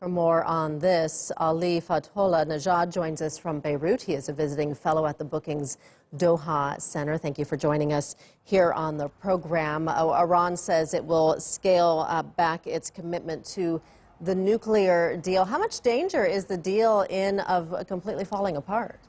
For more on this, Ali Fathollah-Nejad joins us from Beirut. He is a visiting fellow at the Bookings Doha Centre. Thank you for joining us here on the program. Iran says it will scale back its commitment to the nuclear deal. How much danger is the deal in of completely falling apart?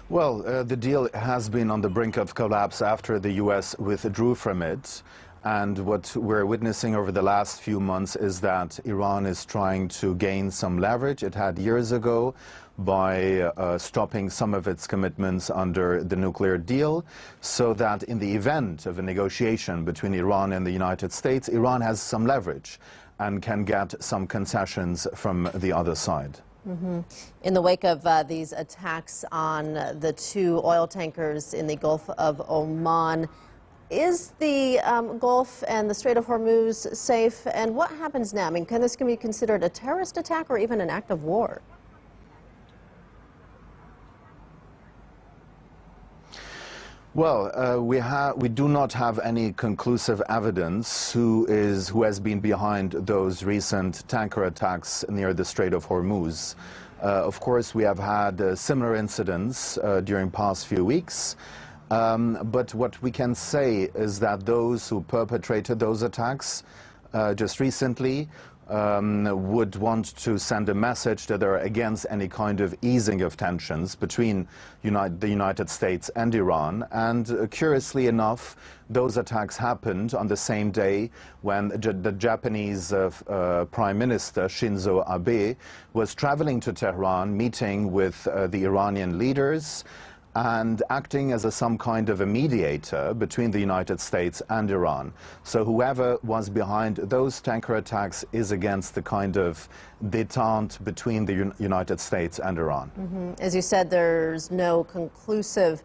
Well, the deal has been on the brink of collapse after the U.S. withdrew from it. And what we're witnessing over the last few months is that Iran is trying to gain some leverage it had years ago by stopping some of its commitments under the nuclear deal, so that in the event of a negotiation between Iran and the United States, Iran has some leverage and can get some concessions from the other side. In the wake of these attacks on the two oil tankers in the Gulf of Oman, is the Gulf and the Strait of Hormuz safe? And what happens now? I mean, can this be considered a terrorist attack or even an act of war? Well, we do not have any conclusive evidence who has been behind those recent tanker attacks near the Strait of Hormuz. Of course, we have had similar incidents during past few weeks. But what we can say is that those who perpetrated those attacks just recently would want to send a message that they're against any kind of easing of tensions between the United States and Iran. And curiously enough, those attacks happened on the same day when the Japanese Prime Minister Shinzo Abe was traveling to Tehran, meeting with the Iranian leaders and acting as some kind of a mediator between the United States and Iran. So whoever was behind those tanker attacks is against the kind of détente between the United States and Iran. As you said, there's no conclusive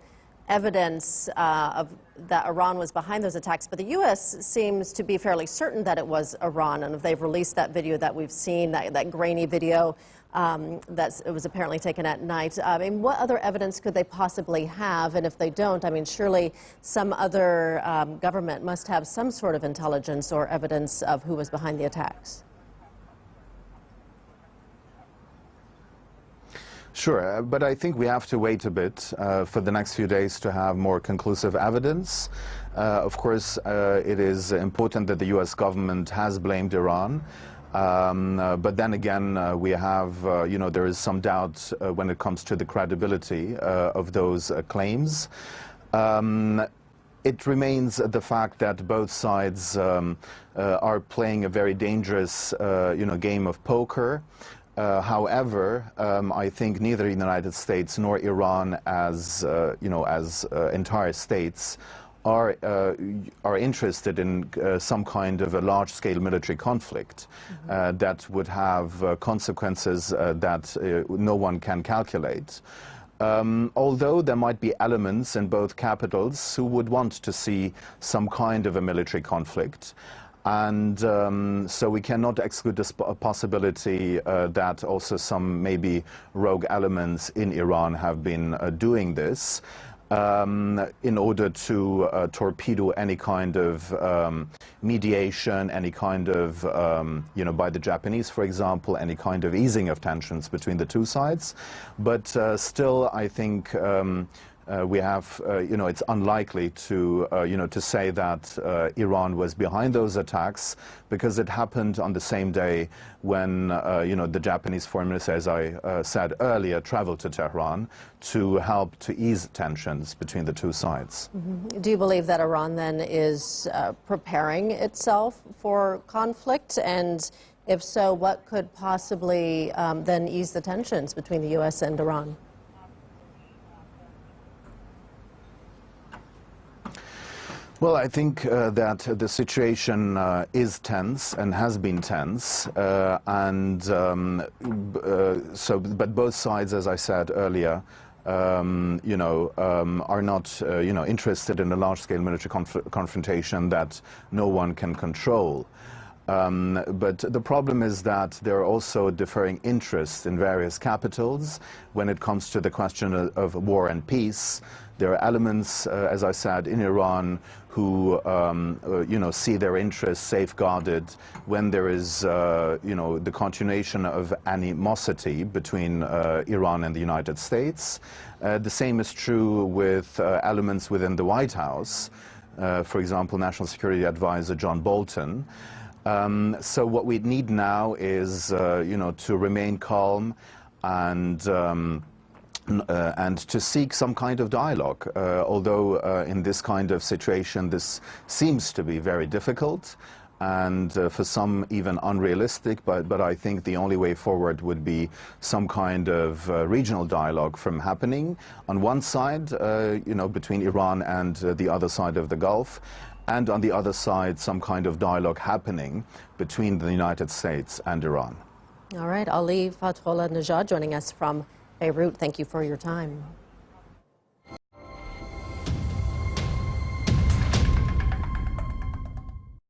evidence that Iran was behind those attacks, but the U.S. seems to be fairly certain that it was Iran, and they've released that video that we've seen, that grainy video it was apparently taken at night. I mean, what other evidence could they possibly have? And if they don't, I mean, surely some other government must have some sort of intelligence or evidence of who was behind the attacks. Sure, but I think we have to wait a bit for the next few days to have more conclusive evidence. Of course, it is important that the U.S. government has blamed Iran. But then again, we have, there is some doubt when it comes to the credibility of those claims. It remains the fact that both sides are playing a very dangerous, game of poker. However, I think neither the United States nor Iran, as entire states, are interested in some kind of a large-scale military conflict that would have consequences that no one can calculate. Although there might be elements in both capitals who would want to see some kind of a military conflict. And so we cannot exclude this possibility that also some maybe rogue elements in Iran have been doing this in order to torpedo any kind of mediation, any kind of, by the Japanese, for example, any kind of easing of tensions between the two sides. But still, I think we have, it's unlikely to say that Iran was behind those attacks, because it happened on the same day when, the Japanese foreign minister, as I said earlier, traveled to Tehran to help to ease tensions between the two sides. Do you believe that Iran then is preparing itself for conflict? And if so, what could possibly then ease the tensions between the U.S. and Iran? Well, I think that the situation is tense and has been tense, but both sides, as I said earlier, are not, interested in a large-scale military confrontation that no one can control. But the problem is that there are also differing interests in various capitals when it comes to the question of war and peace. There are elements, as I said, in Iran who, see their interests safeguarded when there is, the continuation of animosity between Iran and the United States. The same is true with elements within the White House. For example, National Security Advisor John Bolton. So what we need now is, to remain calm and to seek some kind of dialogue, although in this kind of situation this seems to be very difficult and for some even unrealistic, but I think the only way forward would be some kind of regional dialogue from happening on one side, between Iran and the other side of the Gulf, and on the other side some kind of dialogue happening between the United States and Iran. All right, Ali Fathollah-Nejad joining us from Beirut. Thank you for your time.